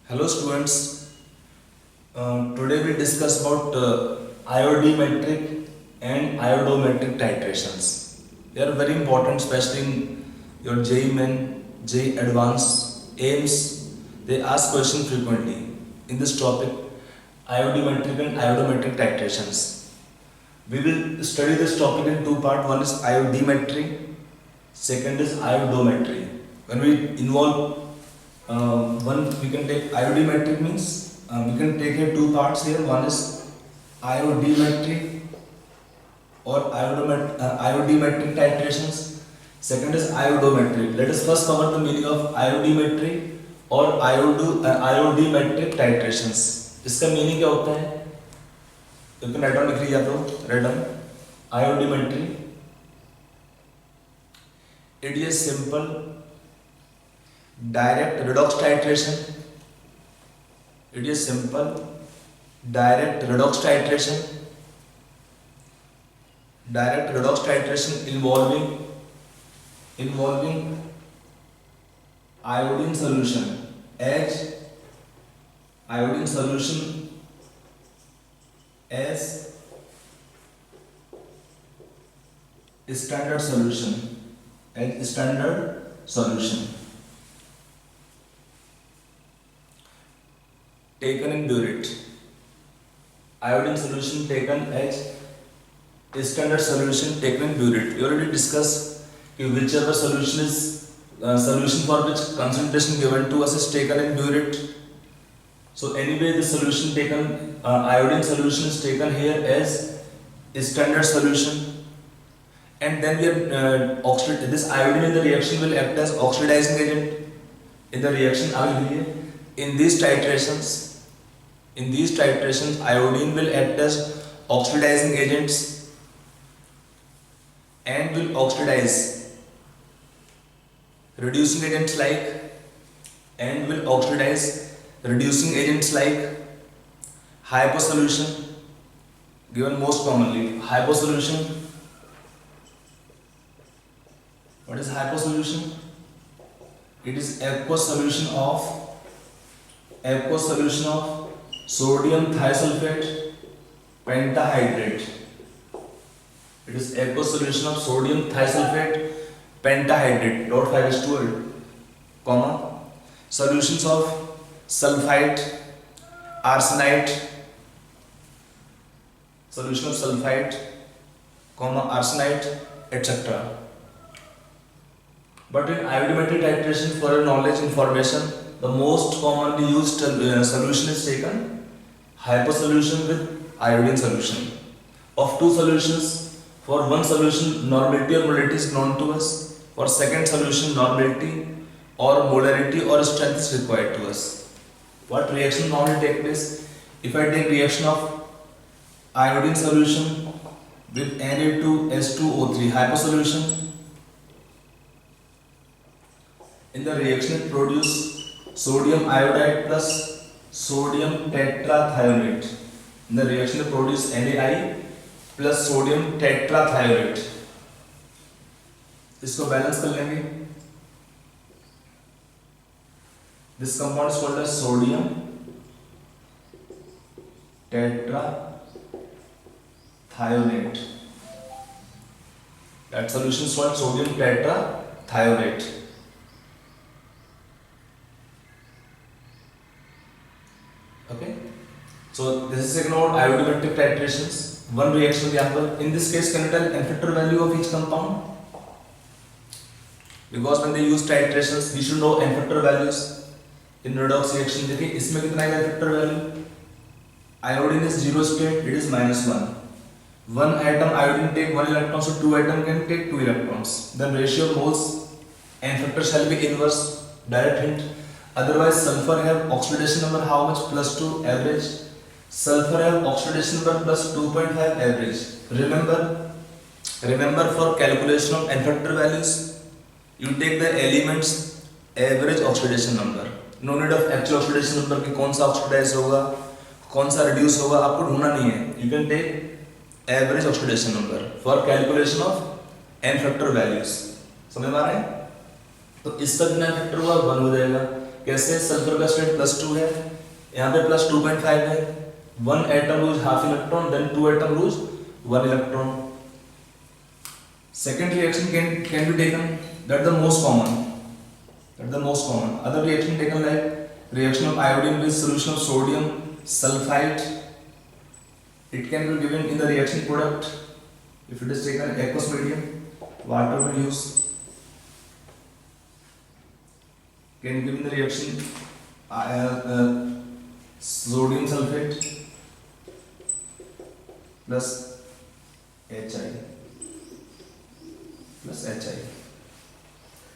Hello students, today we discuss about iodimetric and iodometric titrations. They are very important, especially in your JEE Main, JEE Advanced, AIMS. They ask questions frequently in this topic, iodimetric and iodometric titrations. We will study this topic in two parts. One is iodimetry, second is iodometry. When we involve one, we can take iodimetric means we can take here two parts here. One is iodimetry or iodimetric titrations. Second is iodometry. Let us first cover the meaning of iodimetry और iodimetric titrations. इसका meaning क्या होता है? तो red down लिख लीजिए आप लोग. Red down. Iodimetry. It is simple direct redox titration. It is simple direct redox titration. Direct redox titration involving iodine solution as iodine solution as standard solution taken in burette. Iodine solution taken as standard solution taken in burette. We already discussed whichever solution is solution for which concentration given to us is taken in burette. So anyway, the solution taken, iodine solution is taken here as standard solution, and then we are this iodine in the reaction will act as oxidizing agent in the reaction. In these titrations, iodine will act as oxidizing agents and will oxidize reducing agents like hypo solution, given most commonly hypo solution. What is hypo solution? It is aqueous solution of sodium thiosulfate pentahydrate. It is aqueous solution of sodium thiosulfate pentahydrate, dot 5:12, comma, solutions of sulfite, arsenite, solution of sulfite, comma, arsenite, etc. But in iodimetric titration, for your knowledge information, the most commonly used solution is taken hypo solution with iodine solution. Of two solutions, for one solution normality or molarity is known to us. For second solution, normality or molarity or strength is required to us. What reaction normally take place? If I take reaction of iodine solution with Na2S2O3 hypo solution, in the reaction it produce sodium iodide plus sodium tetrathionate. In the reaction it produce Na plus sodium tetrathionate. इसको balance कर लेंगे. This compound is called as sodium tetrathionate. That solution is called sodium tetrathionate. Okay. So this is about iodimetric titrations. One reaction example. In this case, can you tell N-factor value of each compound? Because when they use titrations, we should know N-factor values. In redox reaction, देखिए इसमें कितना है N-factor value? Iodine is 0 state, it is -1. One atom iodine take 1 electron, so 2 atom can take 2 electrons. Then ratio of moles N-factor shall be inverse. Direct hint. Otherwise, sulfur have oxidation number how much? +2 average. Sulfur have oxidation number +2.5 average. Remember for calculation of N-factor values, you take the elements average oxidation number. No need of actual oxidation number कि कौन सा oxidize होगा, कौन सा reduce होगा, आपको ढूंढना नहीं है. You can take average oxidation number for calculation of N-factor values. समझ में आ रहा है? तो इसका जितना N-factor हुआ 1 हो जाएगा. कैसे? सल्फर का स्टेट +2 है, यहाँ पे +2.5 है, 1 atom lose half electron, then 2 atom lose 1 electron. Second reaction can be taken, that the most common. Other reaction taken like reaction of iodine with solution of sodium sulfite. It can be given in the reaction product. If it is taken aqueous medium, water will use. Can give in the reaction sodium sulfate plus HI.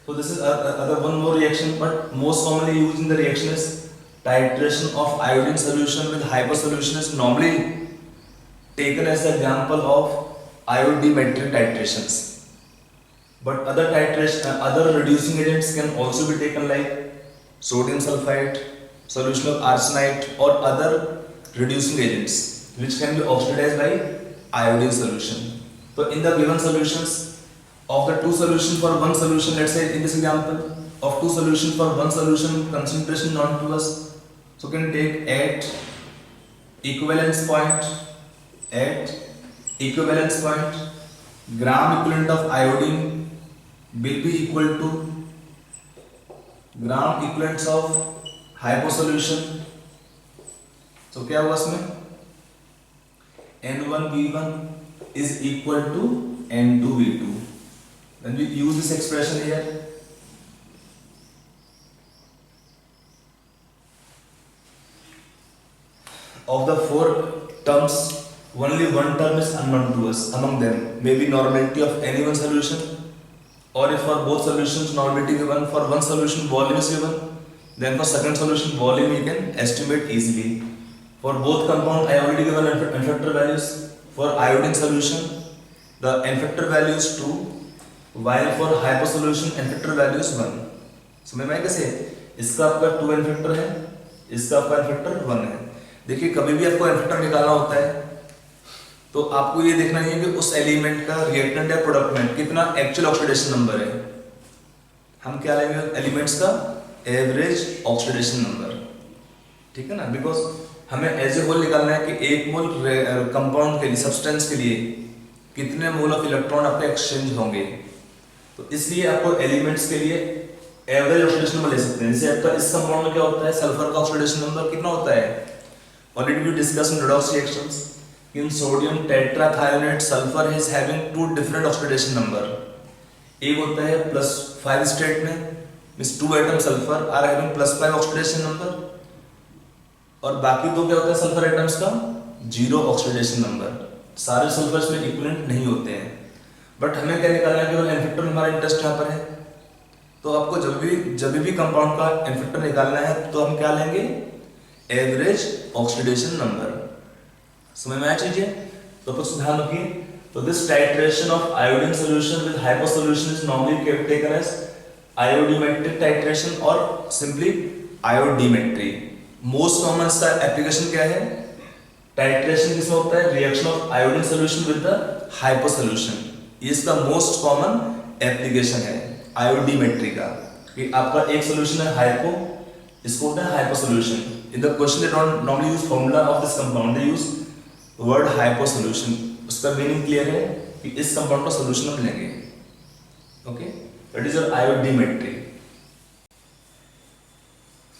So this is other one more reaction, but most commonly used in the reaction is titration of iodine solution with hypersolution is normally taken as the example of iodimetric titrations. But other reducing agents can also be taken like sodium sulfite, solution of arsenite, or other reducing agents which can be oxidized by iodine solution. So in the given solutions, of the two solutions for one solution, let's say in this example, of two solutions for one solution, concentration known to us, so can take at equivalence point, gram equivalent of iodine will be equal to gram equivalents of hyposolution. So क्या हुआ इसमें? N1V1 is equal to N2V2. Then we use this expression here. Of the four terms, only one term is unknown to us. Among them, maybe normality of any one solution, or if for both solutions normality given, for one solution volume is given, then for second solution volume you can estimate easily. For both compound, I already given n factor values. For iodine solution, the n factor value is 2. while for hyposolution n factor value is 1. समझ में आया कैसे? इसका आपका 2 n factor है, इसका आपका n factor 1 है. देखिए कभी भी आपको n factor निकालना होता है तो आपको ये देखना है कि उस एलिमेंट का रिएक्टेंट या प्रोडक्ट में कितना एक्चुअल ऑक्सीडेशन नंबर है. हम क्या लेंगे? एलिमेंट्स का एवरेज ऑक्सीडेशन नंबर. ठीक है ना? बिकॉज हमें एज ए होल निकालना है कि एक मोल कंपाउंड के लिए, सब्सटेंस के लिए कितने मोल ऑफ इलेक्ट्रॉन आपके एक्सचेंज होंगे. तो इसलिए आपको एलिमेंट्स के लिए एवरेज ऑक्सीडेशन नंबर ले सकते हैं. जैसे आपका इस कंपाउंड में क्या होता है? सल्फर का ऑक्सीडेशन नंबर कितना होता है? Already we discuss in redox reactions. In sodium tetrathionate sulphur is having two different oxidation number. एक होता है +5 स्टेट में, means 2 atom sulphur are having +5 oxidation number, और बाकी दो क्या होता है सल्फर एटम्स का? 0 ऑक्सीडेशन नंबर. सारे सल्फर्स में इक्विवेलेंट नहीं होते हैं. बट हमें क्या निकालना है? केवल एन फैक्टर हमारा इंटरेस्ट यहाँ पर है. तो आपको जब भी कंपाउंड का एन फैक्टर निकालना है तो हम क्या लेंगे? Average oxidation number. समझ में आया चीजें? तो कुछ ध्यान रखिए. तो this titration of iodine solution with hypo solution is normally taken as iodimetric titration और सिंपली आयोडीमेट्री. मोस्ट कॉमन इसका एप्लीकेशन क्या है? टाइट्रेशन किसमें होता है? Reaction of iodine solution with the hypo solution. ये इसका मोस्ट कॉमन एप्लीकेशन है आयोडीमेट्री का. कि आपका एक सॉल्यूशन है हाइपो, इसको होता है hypo solution. In the question they don't normally use formula of this compound, they use word hypo solution. उसका मीनिंग क्लियर है कि इस कंपाउंड का सॉल्यूशन हम लेंगे. Okay, that is your iodimetry.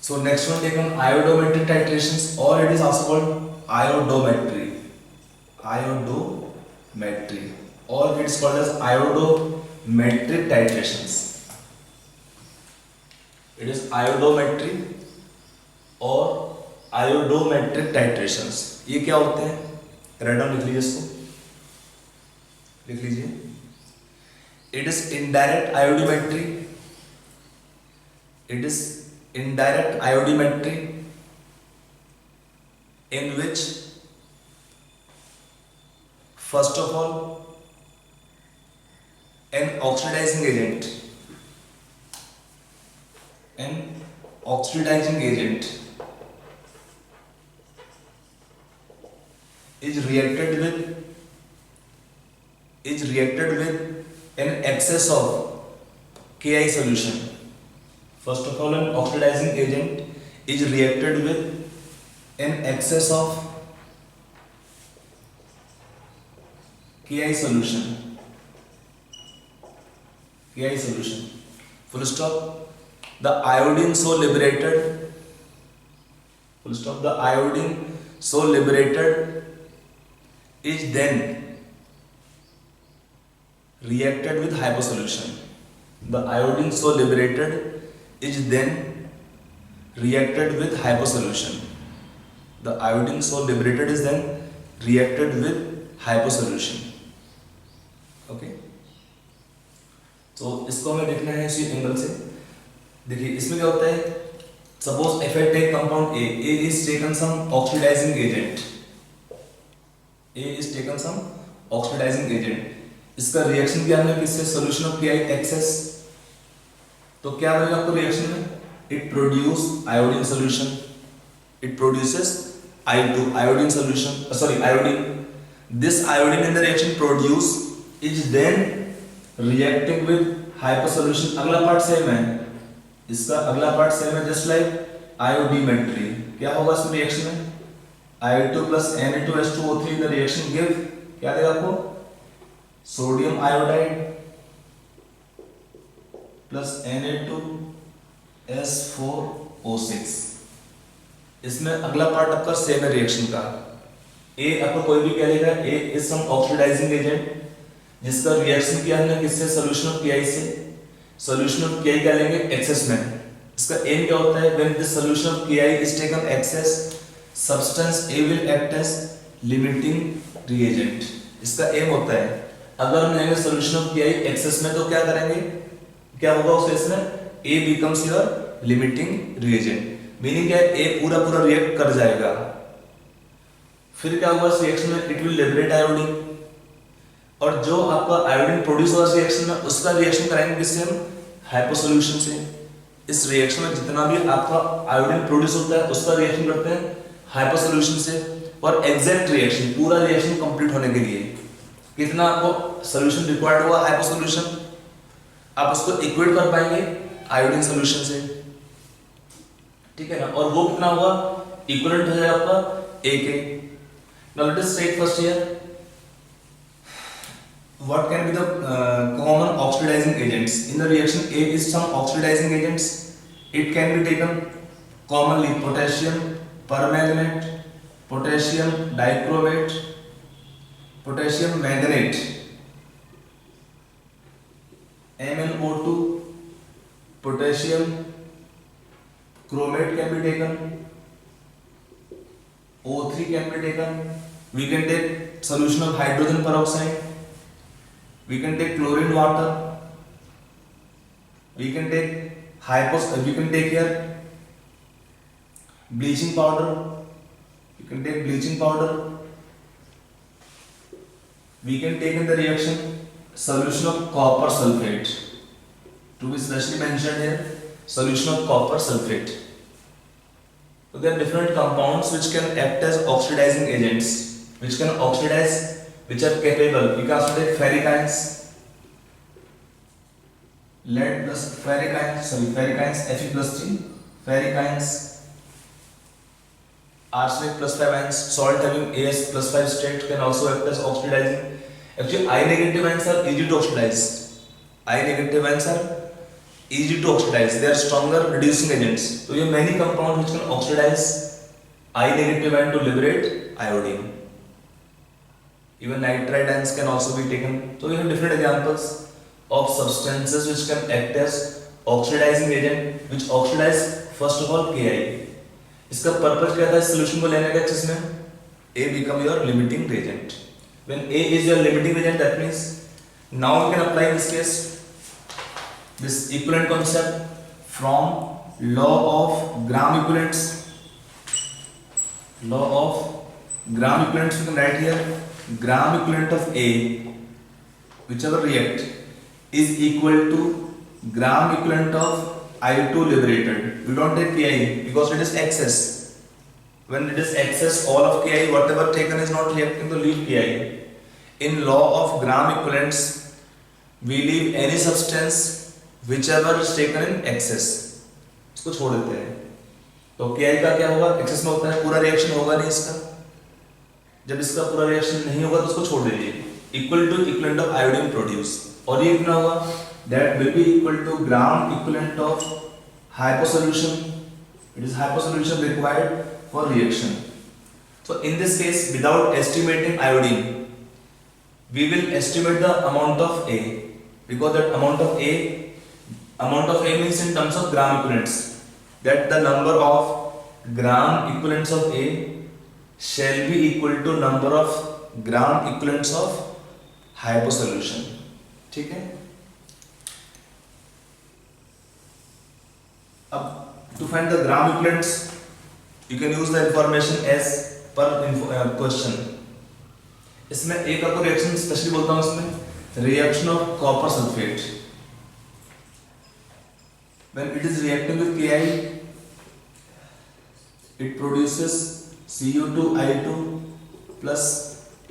So next one taken iodometric titrations, or it is also called iodometry, or it is called as iodometric titrations. It is iodometry or iodometric titrations. ये क्या होते हैं? Random लिख लीजिए इसको, लिख लीजिए. It is indirect iodimetry. It is indirect iodimetry in which first of all an oxidizing agent is reacted with an excess of Ki solution. First of all, an oxidizing agent is reacted with an excess of Ki solution. Ki solution. Full stop. The iodine so liberated. Full stop. The iodine so liberated is then reacted with hyposolution. The iodine so liberated is then reacted with hyposolution. The iodine so liberated is then reacted with hyposolution. Okay, तो इसको हमें देखना है इसी angle से. देखिए इसमें क्या होता है, suppose if I take compound A is taken some oxidising agent. A is taken some oxidising agent. इसका रिएक्शन क्या है किससे, सॉल्यूशन ऑफ Ki एक्सेस. तो क्या बनेगा आपको रिएक्शन में, it produce iodine solution. It produces I2 iodine solution, iodine. This iodine in the reaction produce is then reacting with hyposolution. अगला पार्ट सेम है, इसका अगला पार्ट सेम है, जस्ट लाइक आयोडीमेट्री. क्या होगा इस रिएक्शन में, I2 plus Na2H2O3 the reaction give क्या देगा आपको, सोडियम आयोडाइड प्लस Na2S4O6. इसमें अगला पार्ट आपका सेम है रिएक्शन का. ए आपको कोई भी कह लेगा, ए इज सम ऑक्सीडाइजिंग एजेंट जिसका रिएक्शन किया हमने किससे, सॉल्यूशन ऑफ Ki से. सॉल्यूशन ऑफ Ki क्या लेंगे, एक्सेस में. इसका एम क्या होता है, when this solution of Ki is taken excess, substance A will act as limiting reagent. इसका एम होता है, अगर हम लेंगे सॉल्यूशन ऑफ Ki एक्सेस में तो क्या करेंगे, क्या होगा उस केस में, A becomes your limiting reagent. Meaning क्या है, ए पूरा रिएक्ट कर जाएगा. फिर क्या होगा इस रिएक्शन में, इट विल लिबरेट आयोडीन. और जो आपका आयोडीन प्रोड्यूस हुआ रिएक्शन में, उसका रिएक्शन कराएंगे किससे हम, हाइपोसोल्यूशन से. इस रिएक्शन में जितना भी आपका आयोडीन प्रोड्यूस होता है उसका रिएक्शन करते हैं हाइपोसोल्यूशन से. और एग्जैक्ट रिएक्शन, पूरा रिएक्शन कंप्लीट होने के लिए कितना आपको सोल्यूशन रिक्वायर्ड हुआ, हाइपोसोल्यूशन, आप उसको इक्वेट कर पाएंगे आयोडीन सोल्यूशन से. ठीक है ना, और वो कितना होगा, इक्विवेलेंट हो जाएगा आपका A के. Now let us state first here what can be the common oxidizing agents in the reaction. A is some oxidizing agents. It can be taken commonly potassium permanganate, potassium dichromate, potassium manganate, MnO2, potassium chromate can be taken, O3 can be taken. We can take solution of hydrogen peroxide. We can take chlorine water. We can take here bleaching powder. You can take bleaching powder. We can take in the reaction solution of copper sulfate. To be specially mentioned here, solution of copper sulfate. So there are different compounds which can act as oxidizing agents, which can oxidize, which are capable. We can also take ferric ions, lead plus ferric ions, Fe+3, ferric ions, arsenic plus 5 ions, salt having As+5 state can also act as oxidizing. Actually, I negative ions are easy to oxidize. I negative ions are easy to oxidize. They are stronger reducing agents. So you have many compounds which can oxidize I negative ion to liberate iodine. Even nitrite ions can also be taken. So we have different examples of substances which can act as oxidizing agent, which oxidize first of all Ki. इसका purpose क्या था इस solution को लेने का, जिसमें A become your limiting reagent. When A is your limiting reagent, that means now we can apply this case this equivalent concept from law of gram equivalents. Law of gram equivalents, we can write here gram equivalent of A, whichever react, is equal to gram equivalent of I2 liberated. We don't take Ki because it is excess. When it is excess, all of Ki, whatever taken is not reacting to leave Ki. In law of gram equivalents, we leave any substance whichever is taken in excess. इसको छोड़ देते हैं। तो Ki का क्या होगा, access में होता है, पूरा रिएक्शन होगा नहीं इसका। जब इसका पूरा रिएक्शन नहीं होगा तो उसको छोड़ दीजिए। Equal to equivalent of iodine produce, और ये कितना होगा, that will be equal to gram equivalent of hypo solution. It is hypo solution required for reaction. So in this case, without estimating iodine, we will estimate the amount of A, because that amount of A means in terms of gram equivalents, that the number of gram equivalents of A shall be equal to number of gram equivalents of hypo solution. ठीक है। अब to find the gram equivalents, you can use the information as per question. इसमें एक आपको reaction specially बोलता हूँ, इसमें reaction of copper sulphate, when it is reacting with Ki, it produces Cu2I2 plus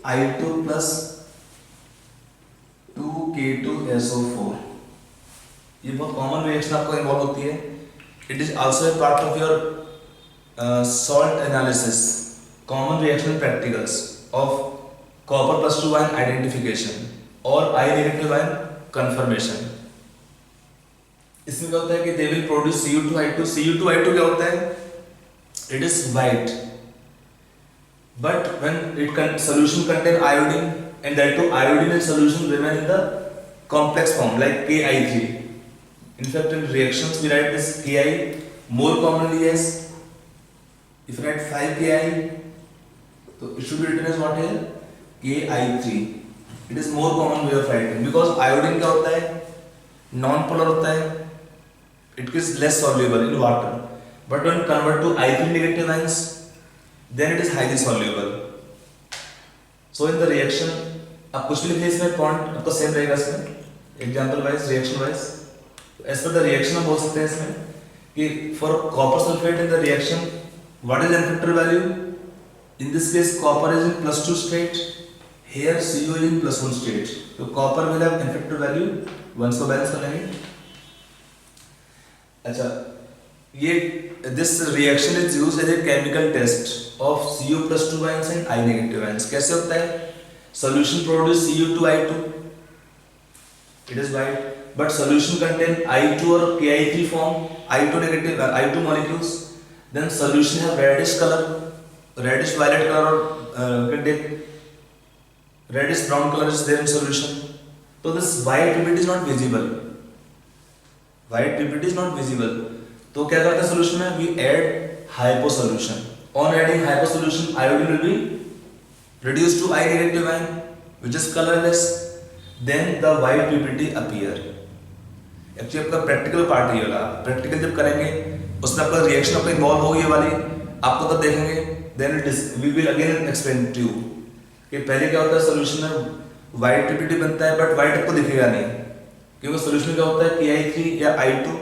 I2 plus 2K2SO4। ये बहुत common reaction आपको involve होती है। It is also a part of your salt analysis, common reaction practicals of copper plus 2 ion identification और आई negative ion confirmation. इसमें क्या होता है कि they will produce Cu2I2। Cu2I2 क्या होता है, it is white, but when it solution contain iodine and that too iodine and solution remain in the complex form like Ki3. In fact, in reactions we write this Ki more commonly as, if you write 5 Ki, so it should be written as what here, Ki3. It is more common way of writing because iodine क्या होता है, non-polar होता है, it is less soluble in water, but when convert to I3 negative ions, then it is highly soluble. So in the reaction, आप कुछ भी लिखिए इसमें, पॉइंट आपका सेम रहेगा इसमें, example wise, reaction wise. As पर द रिएक्शन हम बोल सकते हैं इसमें कि for copper sulphate in the reaction what is effective value, in this case copper is in +2 state, here Cu is in +1 state, तो copper will have effective value 1 को balance कर लेंगे। अच्छा, ये this reaction is used as a chemical test of Cu + 2 ions and I negative ions. कैसे होता है, solution produce Cu2I2, it is white, but solution contain I2 or Ki3 form, I2 negative, I2 molecules, then solution have reddish color, reddish violet color, or reddish brown color is there in solution. So this white pipette is not visible, white pipette is not visible. तो क्या करते हैं solution में, we add hypo solution. On adding hypo solution, iodine will be reduced to I negative ion, which is colorless, then the white PPT appear. Actually आपका practical part ये वाला, practical जब करेंगे उसमें आपका रिएक्शन आपका इन्वॉल्व होगी, ये वाली आपको तब देखेंगे, then we will again explain to you कि पहले क्या होता है, सोल्यूशन में white PPT बनता है, बट white आपको दिखेगा नहीं, क्योंकि सोल्यूशन क्या होता है Ki3 या I2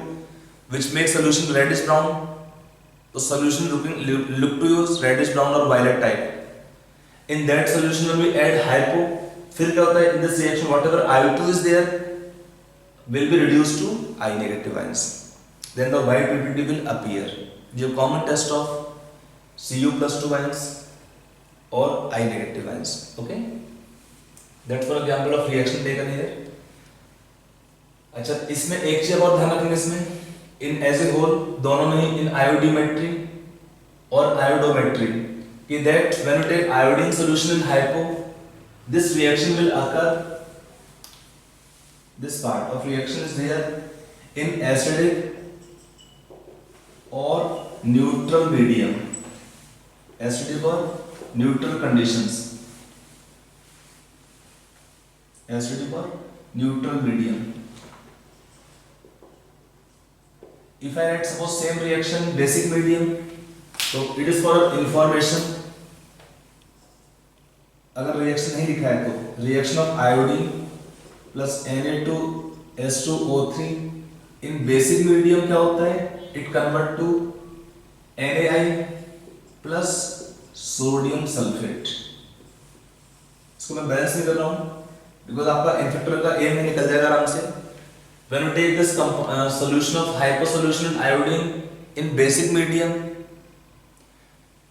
which makes solution reddish brown, तो solution look to use reddish brown or violet type. In that solution when we add hypo, फिर क्या होता है, in this reaction whatever I2 is there will be reduced to I negative ions, then the white PPT will appear. जो common test of Cu + 2 ions or I negative ions. Okay, that for example of reaction taken here. अच्छा, इसमें एक चीज और ध्यान रखेंगे, इसमें in as a whole दोनों में ही, in iodimetry और iodometry, कि that when you take iodine solution in hypo, this reaction will occur, this part of reaction is there in acidic or neutral medium, acidic or neutral conditions, acidic or neutral medium. If I write suppose same reaction basic medium, so it is for information. अगर reaction नहीं लिखा है तो reaction of iodine plus Na2S2O3 in basic medium क्या होता है, it convert to NaI plus sodium sulphate. इसको मैं बैलेंस नहीं कर रहा हूँ बिकॉज आपका इन्फेक्टर का A में निकल जाएगा आराम से, When you take this solution of hyposolution iodine in basic medium,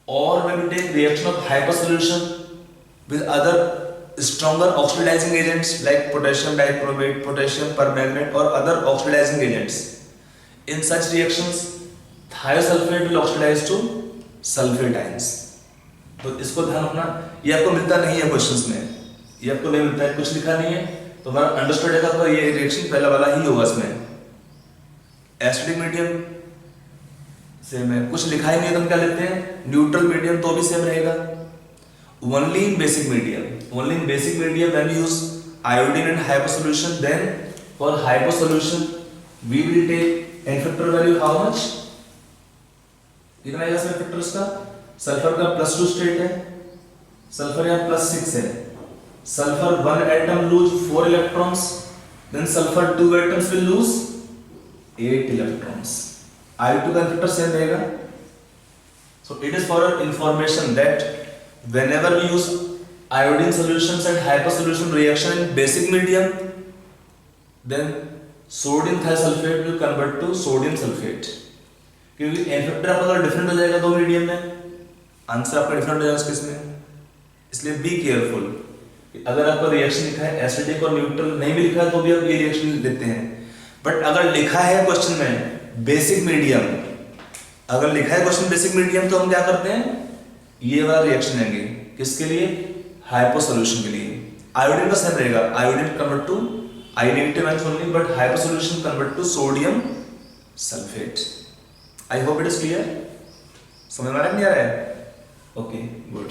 or when you take reaction of hypersolution with other stronger oxidizing agents like potassium dichromate, potassium permanganate or other oxidizing agents. In such reactions, thiosulfate will oxidize to sulfate ions. तो इसको ध्यान रखना, ये आपको मिलता नहीं है questions में, ये आपको नहीं मिलता है, कुछ लिखा नहीं है, तो हमारा अंडरस्टूड है तो ये रिएक्शन पहला वाला ही होगा इसमें। एसिडिक मीडियम सेम है, कुछ लिखा ही नहीं है तो हम क्या लेते हैं न्यूट्रल मीडियम, तो भी सेम रहेगा। Only in basic medium, only in basic medium when we use iodine in hypo solution, then for hypo solution we will take n factor value how much, कितना आएगा इसमें फैक्टर उसका, सल्फर का +2 स्टेट है, sulphur यहाँ +6 है, sulphur 1 atom lose 4 electrons, then sulfur 2 atoms will lose 8 electrons. I2 का factor same रहेगा। So it is for our information that whenever we use iodine solutions and hypersolution reaction in basic medium, then sodium thiosulfate will convert to sodium sulfate, क्योंकि N factor आपका अगर different हो जाएगा दो medium में, answer आपका different हो जाएगा उस केस में। इसलिए बी केयरफुल, अगर आपका रिएक्शन लिखा है एसिडिक और न्यूट्रल, नहीं भी लिखा है तो भी आप ये रिएक्शन लेते हैं, बट अगर लिखा है क्वेश्चन में बेसिक मीडियम, अगर लिखा है क्वेश्चन बेसिक मीडियम तो हम क्या करते हैं ये वाला रिएक्शन लेंगे, किसके लिए, हाइपोसोल्यूशन के लिए। आयोडीन का सेम रहेगा, iodine convert to I negative ions only, but hypo solution convert to sodium sulphate. I hope it is clear, समझ में आ रहा है? Okay good.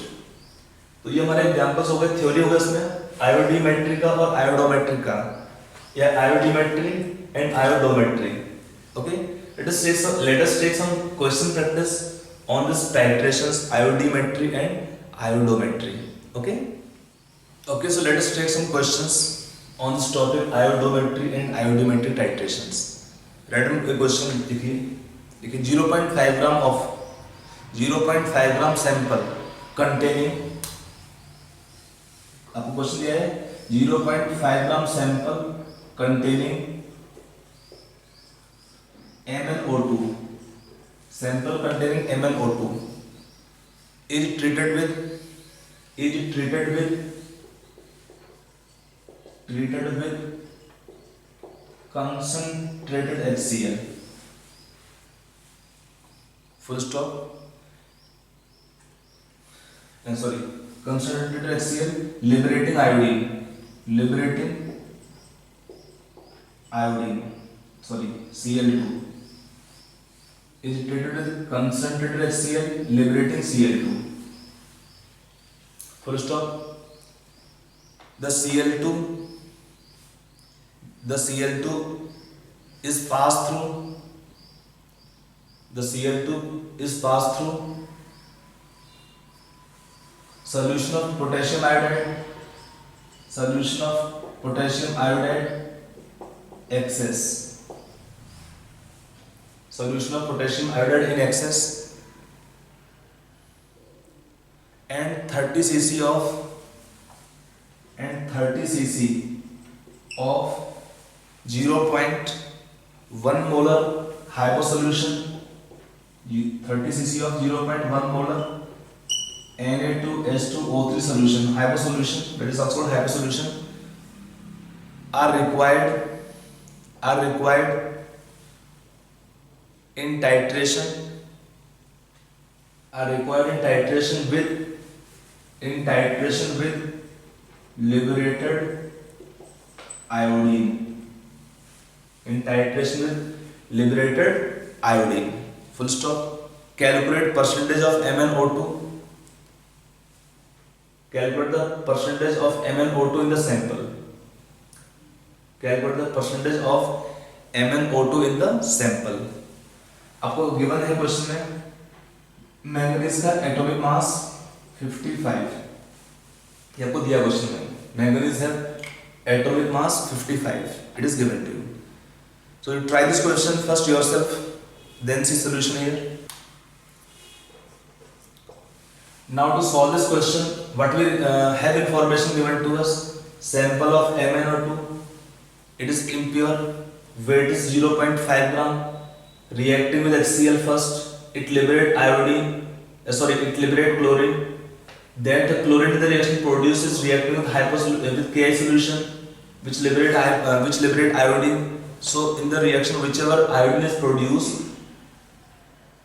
तो ये हमारे एग्जांपल्स हो गए, थ्योरी हो गया इसमें आयोडीमेट्री का और आयोडोमेट्री का, या iodimetry and iodometry. Okay, let us take some question practice on this titrations, iodimetry and iodometry. Okay, so let us take some questions on this topic, iodometry and iodimetry titrations. Random question देखिए 0.5 gram sample containing, आपको question दिया है 0.5 gram sample containing MnO2, sample containing MnO2 is treated with concentrated HCl, full stop, concentrated HCl liberating iodine, Cl2 is treated with concentrated HCl liberating Cl2, full stop. The Cl2 is passed through solution of potassium iodide excess, solution of potassium iodide in excess, and 30 cc of 0.1 molar hyposolution, 30 cc of 0.1 molar Na2H2O3 solution, hyposolution, that is also called hyposolution, are required in titration with liberated iodine, full stop. Calculate percentage of MnO2, calculate the percentage of MnO2 in the sample, आपको given है question में manganese का atomic mass 55, ये आपको दिया question में, manganese है atomic mass 55, it is given to you. So you try this question first yourself, then see solution here. Now to solve this question, what we have information given to us, sample of MnO2, it is impure, weight is 0.5 gram, reacting with HCl first, it liberate iodine, it liberate chlorine. Then the chlorine in the reaction produces reacting with Ki solution, which liberate iodine. So in the reaction, whichever iodine is produced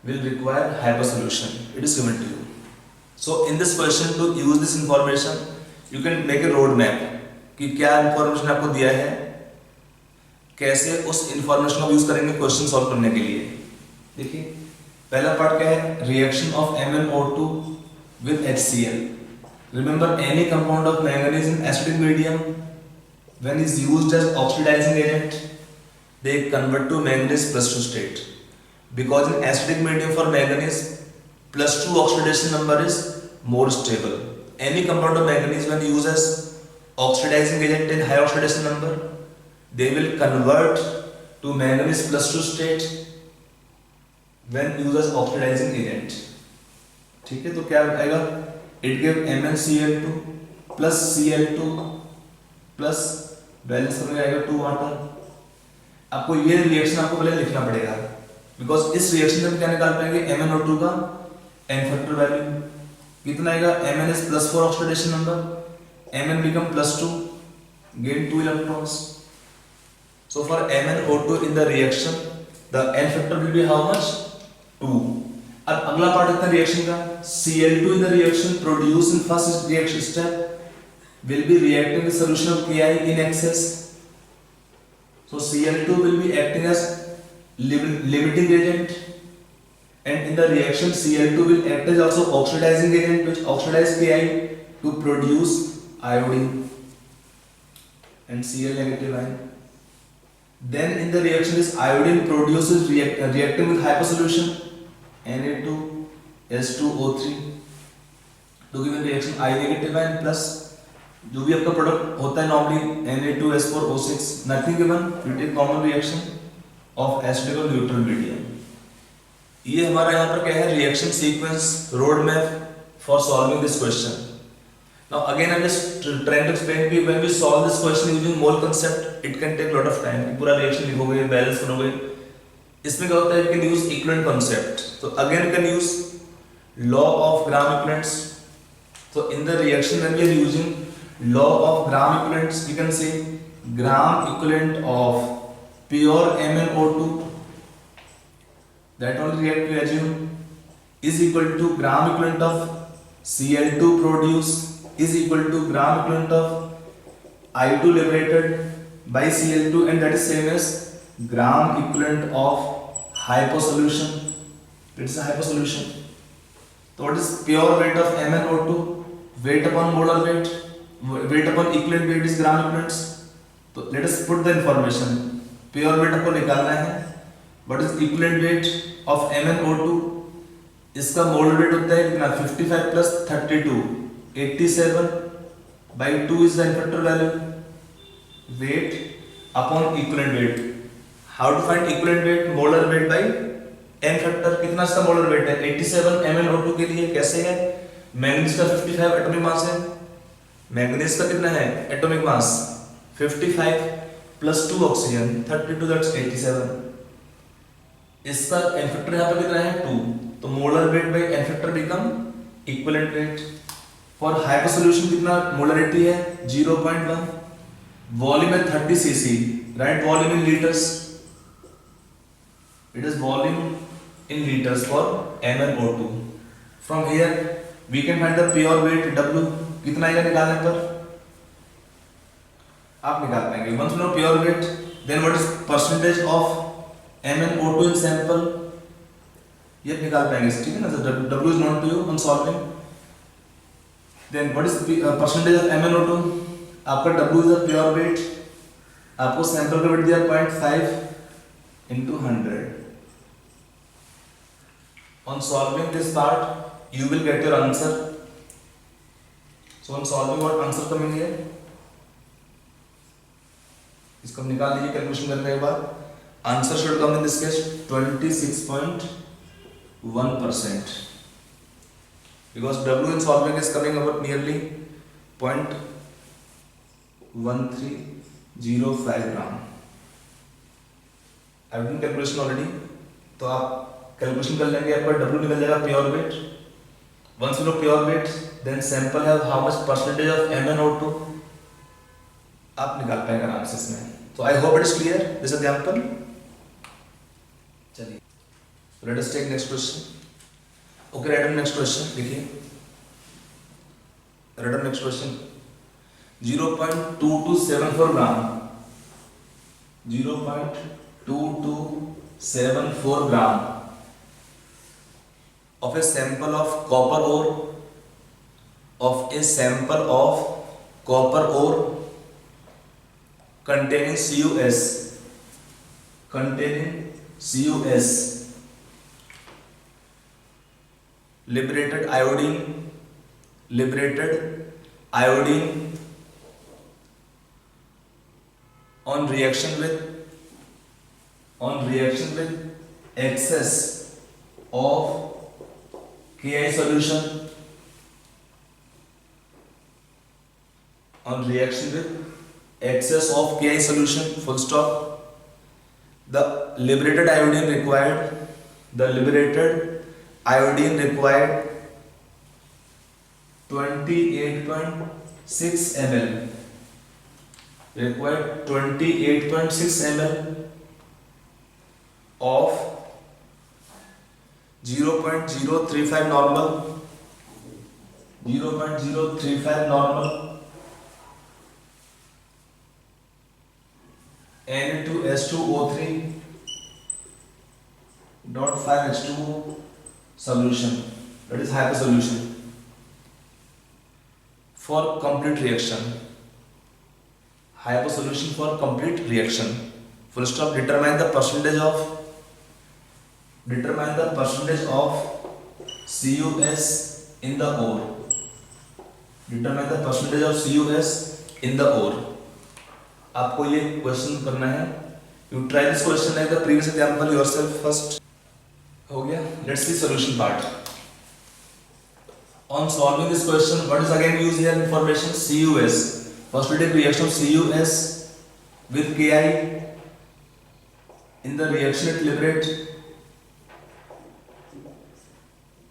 will require hypersolution. It is given to you. So in this question, to use this information, you can make a road map कि क्या information आपको दिया है, कैसे उस information को use करेंगे question solve करने के लिए. देखिए पहला पार्ट क्या है, reaction of MnO2 with HCl. Remember, any compound of manganese in acidic medium, when is used as oxidizing agent, they convert to manganese +2 state. Because in acidic medium for manganese, +2 oxidation number is more stable. Any compound of manganese when used as oxidizing agent in high oxidation number, they will convert to manganese +2 state when used as oxidizing agent. ठीक है, तो क्या आएगा, it give MnCl2 plus Cl2 plus balance करने आएगा 2 water. आपको ये reaction आपको पहले लिखना पड़ेगा, बिकॉज इस रिएक्शन में हम क्या निकाल पाएंगे, MnO2 का एन फैक्टर वैल्यू कितना आएगा, Mn is +4 oxidation number, Mn become +2, gain 2 electrons. So for MnO2 in the reaction, the n factor will be how much, 2. अब अगला पार्ट इतना रिएक्शन का, Cl2 in the reaction produced in first reaction step will be reacting with solution of Ki in excess. So Cl2 will be acting as limiting agent, and in the reaction Cl2 will act as also oxidizing agent, which oxidize Ki to produce iodine and Cl negative ion. Then in the reaction this iodine produces reacting with hypersolution Na2H2O3 to give a reaction I negative ion plus जो भी आपका product होता है normally Na2H4O6, nothing given, you take common reaction of acidic और neutral medium. ये हमारा यहाँ पर क्या है, reaction sequence road map for solving this question. Now again I am just trying to explain कि when we solve this question using mole concept, it can take lot of time. पूरा reaction लिखोगे, balance करोगे. इसमें क्या होता है, you can use equivalent concept. तो again you can use law of gram equivalents. तो in the reaction when we are using law of gram equivalents, we can say gram equivalent of pure MnO2, that only we have to assume, is equal to gram equivalent of Cl2 produced is equal to gram equivalent of I2 liberated by Cl2, and that is same as gram equivalent of hyposolution. It is a hyposolution. So what is pure weight of MnO2? Weight upon molar weight. Weight upon equivalent weight is gram equivalents. तो let us put the information. Pure weight आपको निकालना है. What is equivalent weight of MnO2? इसका molar weight होता है कितना, 55 plus 32, 87 by 2 is the factor value. Weight upon equivalent weight. How to find equivalent weight? Molar weight by n factor. कितना इसका molar weight है, 87 MnO2 के लिए. कैसे है, मैंगनीज का 55 एटॉमिक मास है, मैंगनीज का कितना है atomic mass 55 plus 2 oxygen 32, that's 87. इसका एन फैक्टर यहां पर कितना है 2, तो molar weight by n factor become equivalent weight. For hypo solution कितना मोलरिटी है 0.1, वॉल्यूम है 30 cc, right, volume in litres, it is volume in litres for MnO2. From here we can find the pure weight W. कितना आएगा निकालने पर, आप निकाल पाएंगे. Once know pure weight, then what is percentage of MnO2 in sample, ये निकाल पाएंगे. ठीक है ना, W is known to you on solving. Then what is percentage of MnO2, आपका W is the pure weight, आपको सैंपल का weight दिया 0.5 into 100. On solving this part, you will get your answer. So on solving, what answer coming here? इसको निकाल लीजिए calculation करने के बाद. Answer should come in this case 26.1%, because W in solving is coming about nearly 0.1305 gram. Iodine calculation already, तो आप calculation कर लेंगे, आपका W निकल जाएगा pure weight. Once you know pure weight, then sample have how much percentage of MnO2, आप निकाल पाएंगे आराम से इसमें. तो I hope it is clear this example. चलिए let us take next question. Okay, write down next question. देखिए write down next question. 0.2274 gram 0.2274 gram of a sample of copper ore containing CuS, liberated iodine on reaction with excess of Ki solution, on reaction with excess of Ki solution, full stop. The liberated iodine required 28.6 ml, required 28.6 ml of 0.035 normal Na2S2O3.5H2O solution, that is hyper solution, for complete reaction. Hyper solution for complete reaction. Full stop. Determine the percentage of CuS in the ore. Determine the percentage of CuS in the ore. आपको ये question करना है. You try this question like the previous example yourself first. हो गया. Let's see solution part. On solving this question, what is again used here information? CuS. First we take reaction of CuS with Ki. In the reaction it liberates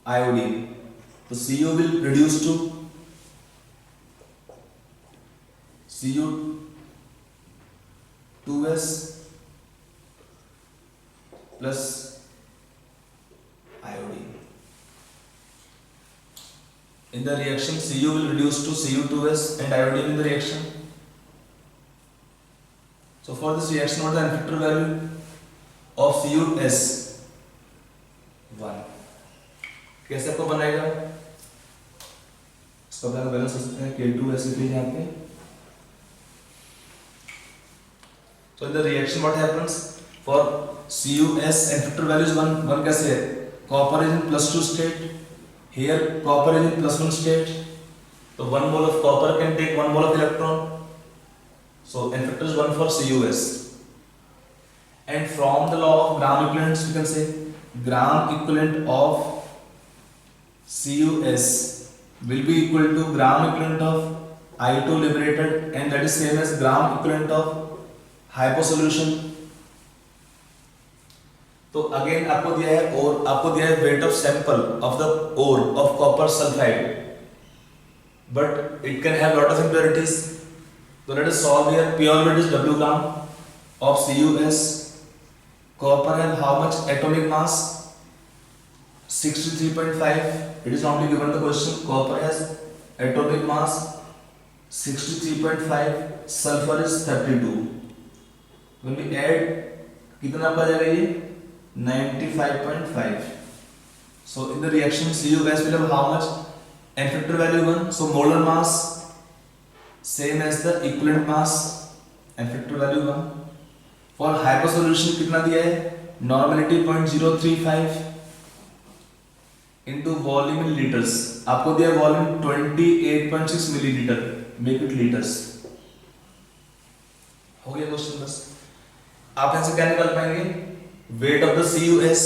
iodine. So Cu will reduce to Cu2S plus iodine. In the reaction Cu will reduce to Cu2S and iodine in the reaction. So for this reaction, what is the N-factor value of CuS? 1. कैसे आपको बनाएगा? इसका balance हो सकता है K2S यहाँ पे. So in the reaction what happens? For CuS N-factor value is 1. 1 कैसे है? Copper is in +2 state. Here copper is in +1 state. So 1 mole of copper can take 1 mole of electron. So N-factor is 1 for CuS. And from the law of gram equivalents, we can say gram equivalent of CuS will be equal to gram equivalent of I2 liberated, and that is same as gram equivalent of hypo solution. तो again आपको दिया है weight of sample of the ore of copper sulphide, but it can have lot of impurities. So let us solve here. Pure weight is W gram of CuS. Copper has how much atomic mass? 63.5. It is normally given the question. Copper has atomic mass 63.5. Sulfur is 32. When we add, कितना आपका जाएगा ये? 95.5. So in the reaction CuS will have how much? N-factor value 1. So molar mass same as the equivalent mass, N-factor value 1. For hypo solution कितना दिया है? Normality 0.035 into volume in liters. आपको दिया volume 28.6 millilitre. Make it liters. हो गया question बस. आप यहाँ से क्या निकाल पाएंगे? Weight of the CuS.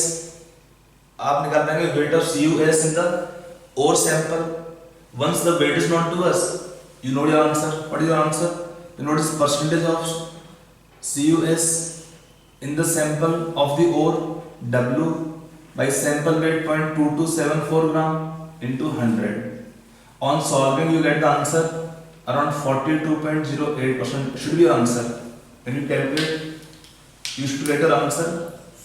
आप निकाल पाएंगे weight of CuS in the ore sample. Once the weight is known to us, you know your answer. What is your answer? You know this percentage of CuS in the sample of the ore W by sample weight 0.2274 gram into 100. On solving you get the answer around 42.08% should be your answer. When you calculate you should get your answer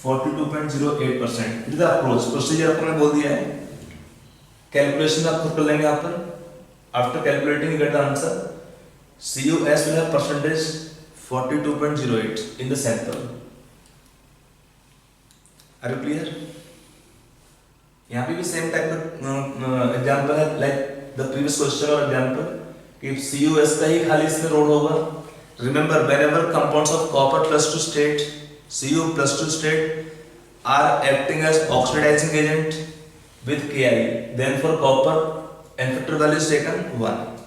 42.08%. It is the approach. Procedure आपने बोल दिया है. Calculation आप खुद कर लेंगे यहाँ पर. After calculating you get the answer. CUS will have percentage 42.08 in the sample. Are you clear? यहाँ पे भी same type of example है like the previous question or example कि CUS का ही खाली इसमें रोड होगा. Remember whenever compounds of copper plus 2 state Cu plus 2 state are acting as oxidizing agent with Ki, then for copper n factor value is taken 1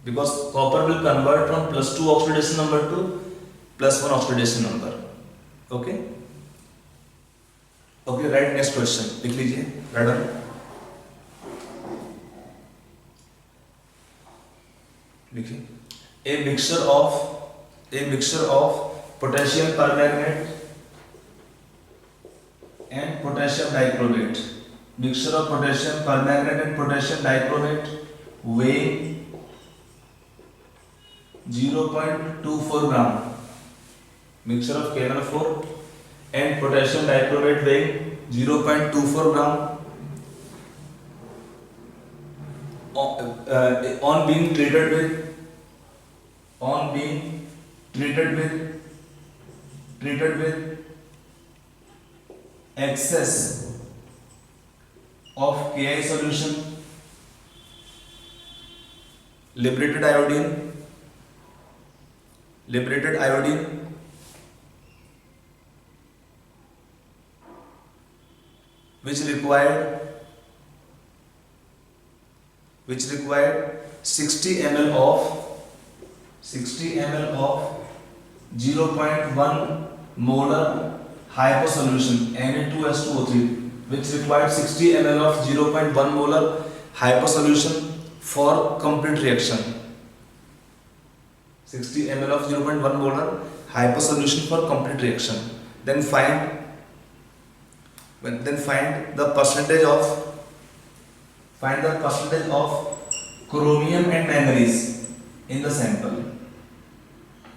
because copper will convert from plus 2 oxidation number to plus 1 oxidation number. Okay? Okay, right, next question. लिख लीजिए. Right on. लिखिए. A mixture of potassium permanganate and potassium dichromate. Mixture of potassium permanganate and potassium dichromate weighing 0.24 gram. Mixture of KNO4 and potassium dichromate weighing 0.24 gram on being treated with excess of Ki solution, liberated iodine which required 60 ml of 0.1 molar hypo solution Na2H2O3 which required 60 ml of 0.1 molar hypo solution for complete reaction. 60 ml of 0.1 molar hypo solution for complete reaction. Then find the percentage of chromium and manganese in the sample.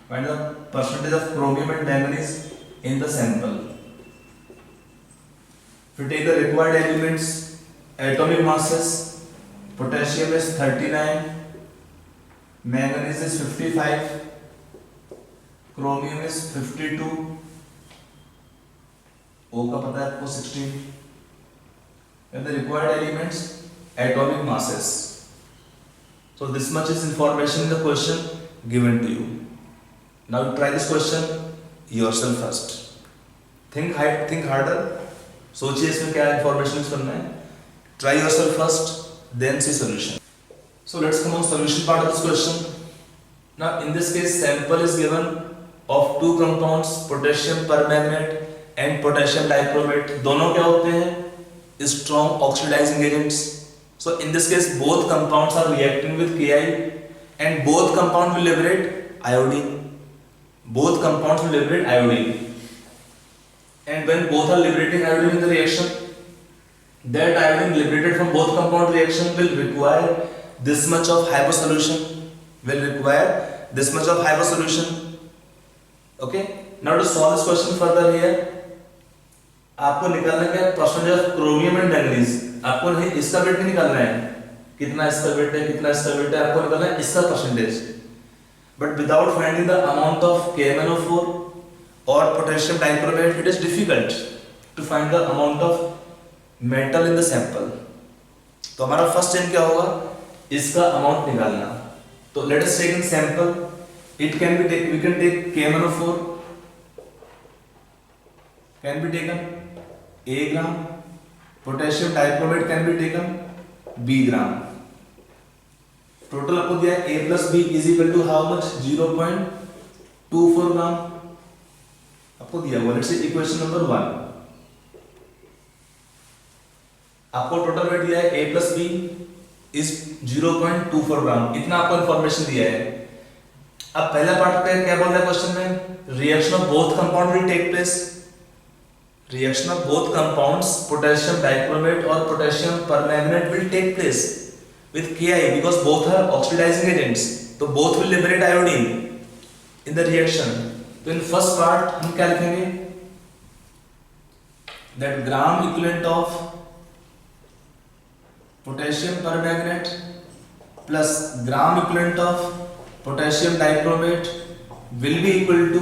Find the percentage of chromium and manganese in the sample. If you take the required elements, atomic masses, potassium is 39, manganese is 55, chromium is 52, O का पता है आपको 16. And the required elements, atomic masses. So this much is information in the question given to you. Now try this question yourself first. Think harder. सोचिए इसमें क्या information करना है. Try yourself first, then see solution. So let's come on solution part of this question. Now in this case sample is given of two compounds potassium permanganate and potassium dichromate. दोनों क्या होते हैं? Strong oxidizing agents. So in this case both compounds are reacting with Ki and both compounds will liberate iodine. And when both are liberating iodine in the reaction, that iodine liberated from both compound reaction will require this much of hypo solution. Okay. Now to solve this question further here, आपको निकालना क्या है? Percentage of chromium and manganese. आपको नहीं इसका wait नहीं निकालना है, कितना इसका वेट है, आपको निकालना है इसका percentage. But without finding the amount of KMnO4 or potassium dichromate, it is difficult to find the amount of metal in the sample. तो हमारा फर्स्ट स्टेप क्या होगा? इसका अमाउंट निकालना. तो let us take in sample. We can take KMnO4 can be taken A gram, potassium dichromate can be taken B gram. Total आपको दिया है A plus B is equal to how much? 0.24 ग्राम आपको दिया हुआ. Let's say equation number 1. आपको total weight दिया है A plus B is 0.24 ग्राम. इतना आपको इंफॉर्मेशन दिया है. अब पहला पार्ट पे क्या बोल रहा है क्वेश्चन में, reaction of both compound will take place, reaction of both compounds potassium dichromate और potassium permanganate will take place with Ki because both are oxidizing agents, तो both will liberate iodine in the reaction. तो in first part हम क्या लिखेंगे, that gram equivalent of potassium permanganate plus gram equivalent of potassium dichromate will be equal to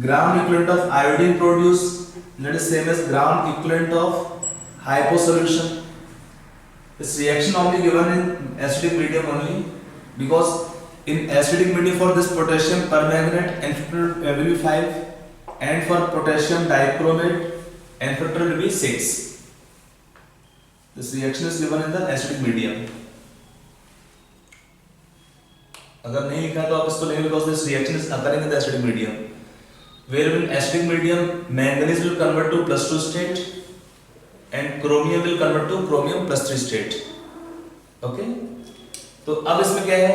gram equivalent of iodine produced, that is same as gram equivalent of hyposolution. This reaction only given in acidic medium only, because in acidic medium for this potassium permanganate n factor will be 5 and for potassium dichromate n factor will be 6. This reaction is given in the acidic medium. अगर नहीं लिखा तो आप इसको लेंगे because this reaction is occurring in the acidic medium. Where in acidic medium manganese will convert to +2 state and chromium will convert to chromium +3 state. Okay, तो अब इसमें क्या है,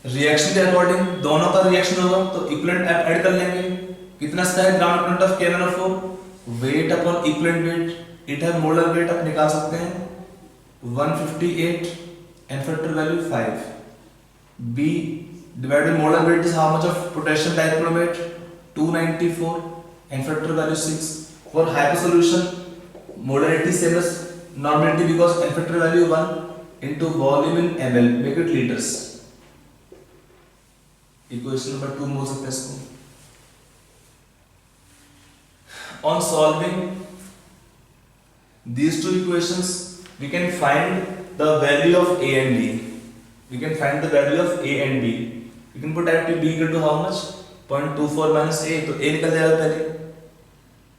रिएक्शन के अकॉर्डिंग दोनों का रिएक्शन होगा तो इक्विवेलेंट ऐड कर लेंगे. कितना सा है ग्राम equivalent of KMnO4, weight upon equivalent weight, it है मोलर वेट आप निकाल सकते हैं 158 and factor value 5. B divided by molar weight is how much of potassium dichromate 294 and factor value 6. For hyposolution molarity same as normality because n factor value 1 into volume in ml, make it liters. Equation number 2 बोल सकते हैं इसको. On solving these two equations we can find the value of A and B. We can find the value of A and B. We can put at B equal to how much 0.24 minus A, तो A निकल जाएगा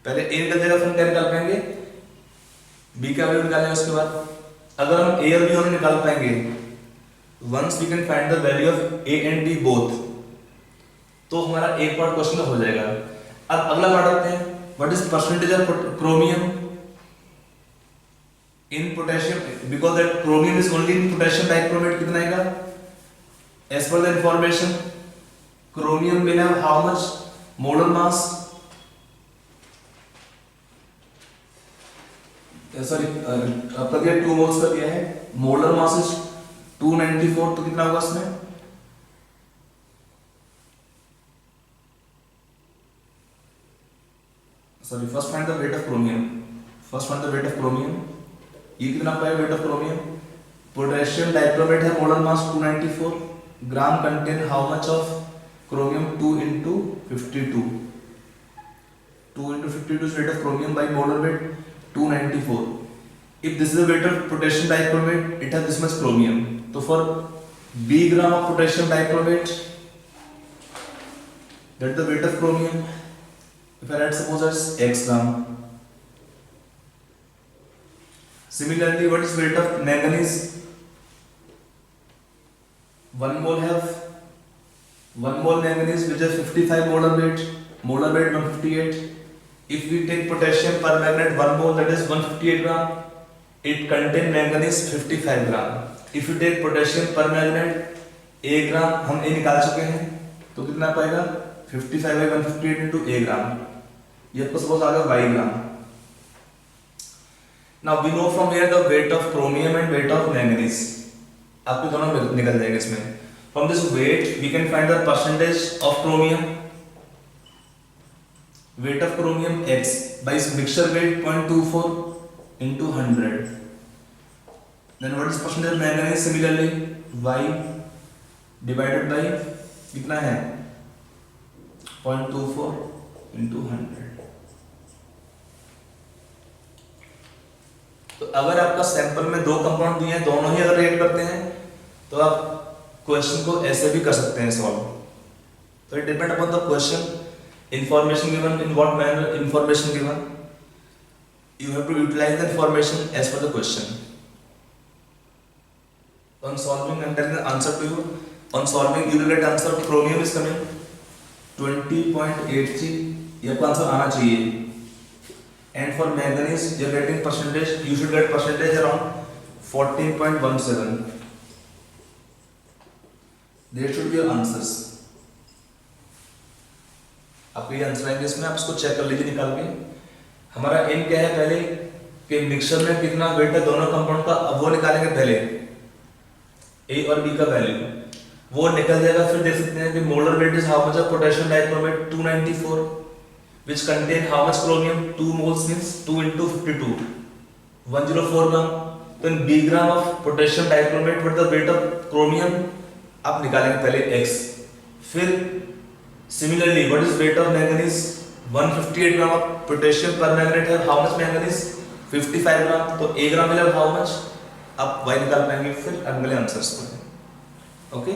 पहले A निकल जाएगा, फिर क्या निकाल पाएंगे B का वैल्यू निकालेंगे. उसके बाद अगर हम A और B दोनों निकाल पाएंगे, once we can find the value of A and B both, तो हमारा एक पार्ट क्वेश्चन का हो जाएगा. अब अगला पार्ट आते हैं, what is percentage of chromium in potassium, because that chromium is only in potassium dichromate. कितना आएगा, as per the information chromium will have how much molar mass, sorry आपका दिया 2 मोल्स का दिया है, मोलर मास इज 294, तो कितना होगा इसमें, sorry first find the weight of chromium, first find the weight of chromium. ये कितना पाएगा weight of chromium, potassium dichromate है molar mass 294, gram contain how much of chromium 2 into 52, 2 into 52 is weight of chromium by molar weight 294. If this is the weight of potassium dichromate, it has this much chromium. So for B gram of potassium dichromate, that is the weight of chromium. If I write suppose as X gram. Similarly, what is weight of manganese? 1 mole manganese which has 55 molar weight 158. If we take potassium permanganate 1 mole, that is 158 gram, it contain manganese 55 gram. If you take potassium permanganate A gram, हम A निकाल चुके हैं, तो कितना पाएगा 55 by 158 into A gram. ये आपको suppose आ गया Y gram. Now we know from here the weight of chromium and weight of manganese. आपके दोनों निकल जाएंगे इसमें. From this weight we can find the percentage of chromium. Weight of chromium X by mixture weight 0.24 into 100. Then what is percentage of manganese? Similarly Y divided by कितना है 0.24 into 100. तो अगर आपका सैंपल में 2 कंपाउंड दिए हैं, दोनों ही अगर रिएक्ट करते हैं तो आप क्वेश्चन को ऐसे भी कर सकते हैं सॉल्व. तो it depend upon the question. Information given, in what manner information given, you have to utilize the information as per the question. On solving, I'm telling the answer to you. On solving, you will get answer. Chromium is coming 20.83. ये आपका answer आना चाहिए. And for manganese, you're getting percentage. You should get percentage around 14.17. There should be your answers. आपके ये answer आएंगे इसमें, आप इसको चेक कर लीजिए निकाल के। हमारा एम क्या है पहले कि मिक्सचर में कितना वेट है दोनों कंपाउंड का, अब वो निकालेंगे पहले ए और बी का वैल्यू, वो निकल जाएगा। फिर देख सकते हैं कि molar weight is how much of potassium dichromate 294 which contain how much chromium, 2 moles means 2 into 52 104 gram। तो इन b gram of potassium dichromate with the weight of chromium आप निकालेंगे पहले x। फिर similarly what is weight of manganese, 158 gram of potassium पर magnet है, how much manganese 55 ग्राम, तो a ग्राम मिला how much, आप y निकाल पाएंगे फिर अगले आंसर्स को। ओके